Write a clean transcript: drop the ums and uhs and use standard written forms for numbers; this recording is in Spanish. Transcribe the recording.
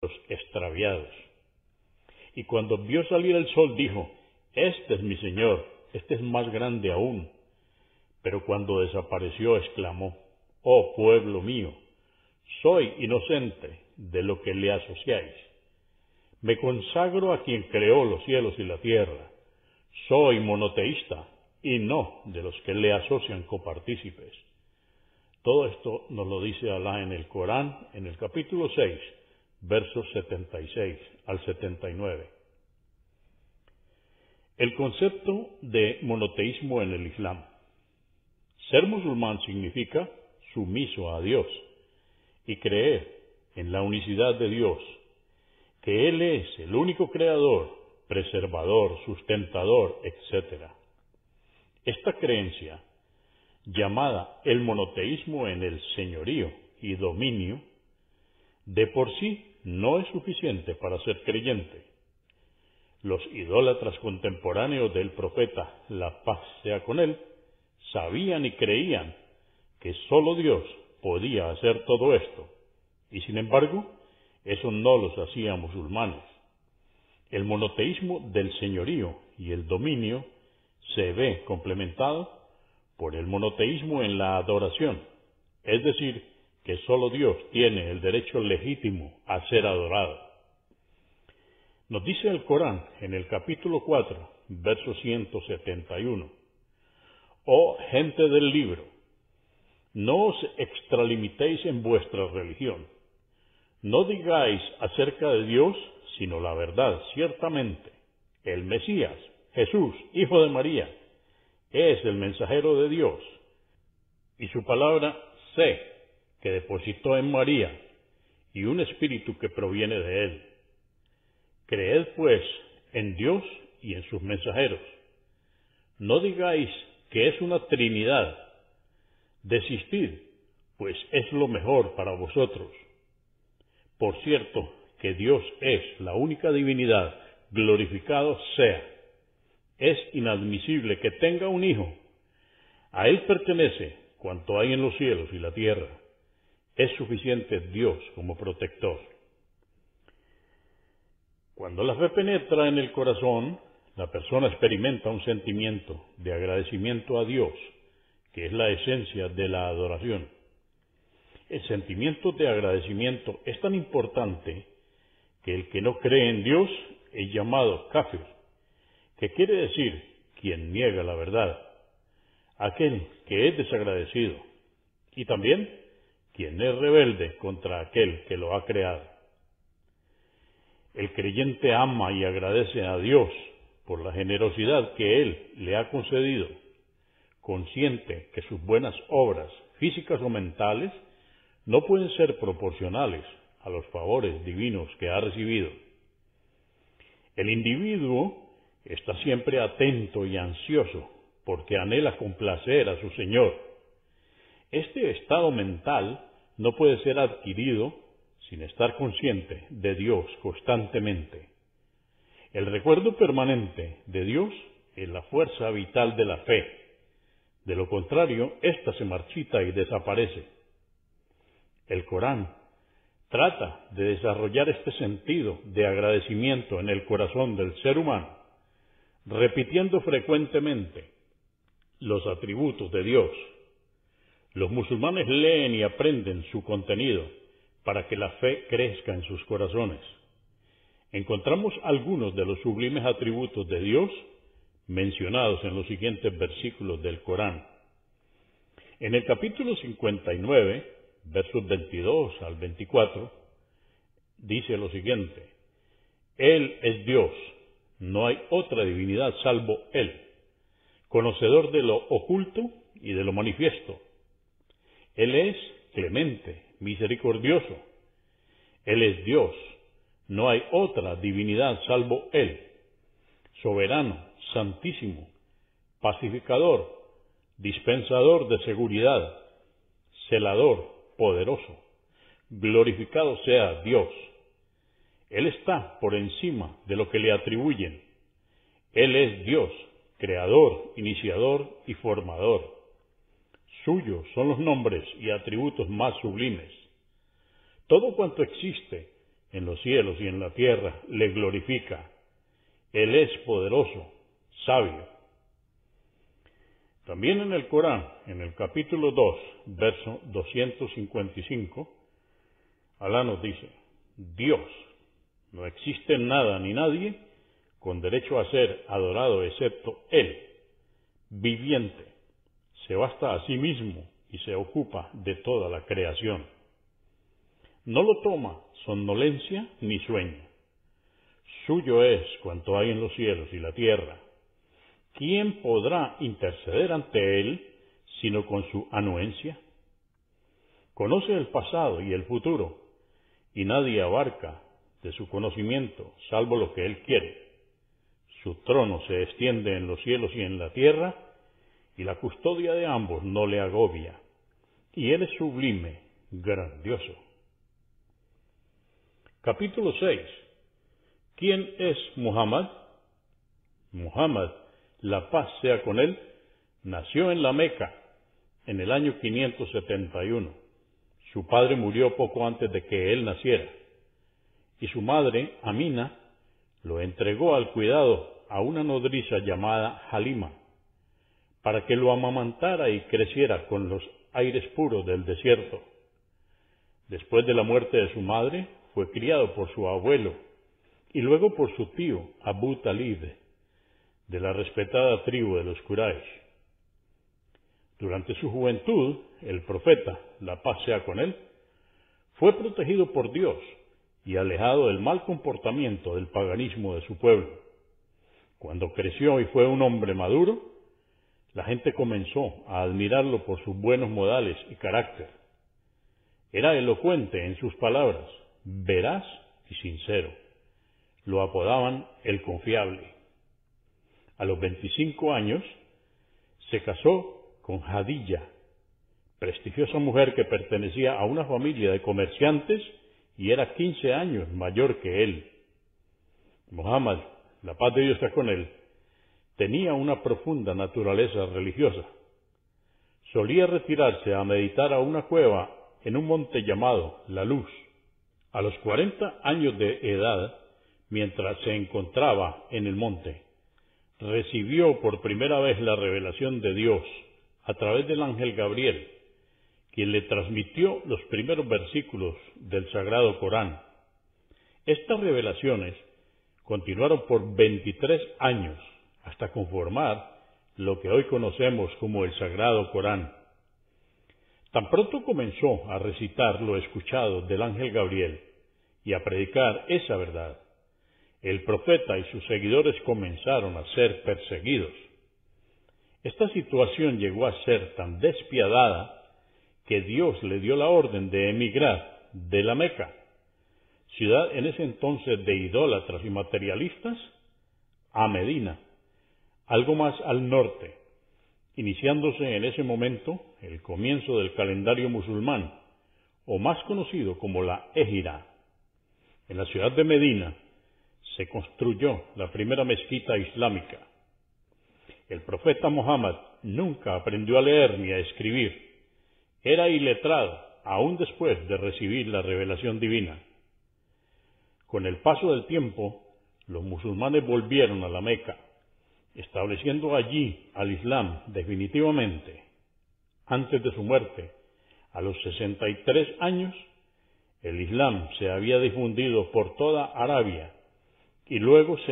los extraviados. Y cuando vio salir el sol, dijo: Este es mi Señor, este es más grande aún. Pero cuando desapareció, exclamó: Oh pueblo mío, soy inocente de lo que le asociáis. Me consagro a quien creó los cielos y la tierra. Soy monoteísta y no de los que le asocian copartícipes. Todo esto nos lo dice Alá en el Corán, en el capítulo 6, versos 76 al 79. El concepto de monoteísmo en el Islam. Ser musulmán significa sumiso a Dios y creer en la unicidad de Dios, que Él es el único creador, preservador, sustentador, etc. Esta creencia, llamada el monoteísmo en el señorío y dominio, de por sí no es suficiente para ser creyente. Los idólatras contemporáneos del profeta, la paz sea con él, sabían y creían que sólo Dios podía hacer todo esto, y sin embargo, eso no los hacía musulmanes. El monoteísmo del señorío y el dominio se ve complementado por el monoteísmo en la adoración, es decir, que sólo Dios tiene el derecho legítimo a ser adorado. Nos dice el Corán en el capítulo 4, verso 171, Oh gente del libro, no os extralimitéis en vuestra religión. No digáis acerca de Dios sino la verdad. Ciertamente, el Mesías, Jesús, hijo de María, es el mensajero de Dios, y su palabra sé que depositó en María, y un espíritu que proviene de él. Creed pues en Dios y en sus mensajeros. No digáis que es una Trinidad. Desistid, pues es lo mejor para vosotros. Por cierto, que Dios es la única divinidad, glorificado sea. Es inadmisible que tenga un hijo. A él pertenece cuanto hay en los cielos y la tierra. Es suficiente Dios como protector. Cuando la fe penetra en el corazón, la persona experimenta un sentimiento de agradecimiento a Dios, que es la esencia de la adoración. El sentimiento de agradecimiento es tan importante que el que no cree en Dios es llamado kafir, que quiere decir quien niega la verdad, aquel que es desagradecido, y también quien es rebelde contra aquel que lo ha creado. El creyente ama y agradece a Dios por la generosidad que Él le ha concedido, consciente que sus buenas obras, físicas o mentales, no pueden ser proporcionales a los favores divinos que ha recibido. El individuo está siempre atento y ansioso porque anhela complacer a su Señor. Este estado mental no puede ser adquirido sin estar consciente de Dios constantemente. El recuerdo permanente de Dios es la fuerza vital de la fe. De lo contrario, ésta se marchita y desaparece. El Corán trata de desarrollar este sentido de agradecimiento en el corazón del ser humano, repitiendo frecuentemente los atributos de Dios. Los musulmanes leen y aprenden su contenido para que la fe crezca en sus corazones. Encontramos algunos de los sublimes atributos de Dios mencionados en los siguientes versículos del Corán. En el capítulo 59, versos 22 al 24, dice lo siguiente: Él es Dios, no hay otra divinidad salvo Él, conocedor de lo oculto y de lo manifiesto. Él es clemente, misericordioso. Él es Dios, no hay otra divinidad salvo Él, soberano, santísimo, pacificador, dispensador de seguridad, celador, poderoso. Glorificado sea Dios. Él está por encima de lo que le atribuyen. Él es Dios, creador, iniciador y formador. Suyos son los nombres y atributos más sublimes. Todo cuanto existe en los cielos y en la tierra, le glorifica. Él es poderoso, sabio. También en el Corán, en el capítulo 2, verso 255, Alá nos dice: Dios, no existe nada ni nadie con derecho a ser adorado excepto Él, viviente, se basta a sí mismo y se ocupa de toda la creación. No lo toma somnolencia ni sueño. Suyo es cuanto hay en los cielos y la tierra. ¿Quién podrá interceder ante Él sino con su anuencia? Conoce el pasado y el futuro, y nadie abarca de su conocimiento salvo lo que Él quiere. Su trono se extiende en los cielos y en la tierra, y la custodia de ambos no le agobia, y Él es sublime, grandioso. Capítulo 6. ¿Quién es Muhammad? Muhammad, la paz sea con él, nació en la Meca en el año 571. Su padre murió poco antes de que él naciera, y su madre, Amina, lo entregó al cuidado a una nodriza llamada Halima, para que lo amamantara y creciera con los aires puros del desierto. Después de la muerte de su madre, fue criado por su abuelo y luego por su tío Abu Talib, de la respetada tribu de los Quraysh. Durante su juventud, el profeta, la paz sea con él, fue protegido por Dios y alejado del mal comportamiento del paganismo de su pueblo. Cuando creció y fue un hombre maduro, la gente comenzó a admirarlo por sus buenos modales y carácter. Era elocuente en sus palabras, veraz y sincero. Lo apodaban el confiable. A los 25 años se casó con Jadilla, prestigiosa mujer que pertenecía a una familia de comerciantes y era 15 años mayor que él. Muhammad, la paz de Dios sea con él, tenía una profunda naturaleza religiosa. Solía retirarse a meditar a una cueva en un monte llamado La Luz. A los 40 años de edad, mientras se encontraba en el monte, recibió por primera vez la revelación de Dios a través del ángel Gabriel, quien le transmitió los primeros versículos del Sagrado Corán. Estas revelaciones continuaron por 23 años hasta conformar lo que hoy conocemos como el Sagrado Corán. Tan pronto comenzó a recitar lo escuchado del ángel Gabriel y a predicar esa verdad, el profeta y sus seguidores comenzaron a ser perseguidos. Esta situación llegó a ser tan despiadada que Dios le dio la orden de emigrar de la Meca, ciudad en ese entonces de idólatras y materialistas, a Medina, algo más al norte, iniciándose en ese momento el comienzo del calendario musulmán, o más conocido como la Égira. En la ciudad de Medina se construyó la primera mezquita islámica. El profeta Muhammad nunca aprendió a leer ni a escribir. Era iletrado, aún después de recibir la revelación divina. Con el paso del tiempo, los musulmanes volvieron a la Meca, estableciendo allí al Islam definitivamente. Antes de su muerte, a los 63 años, el Islam se había difundido por toda Arabia y luego se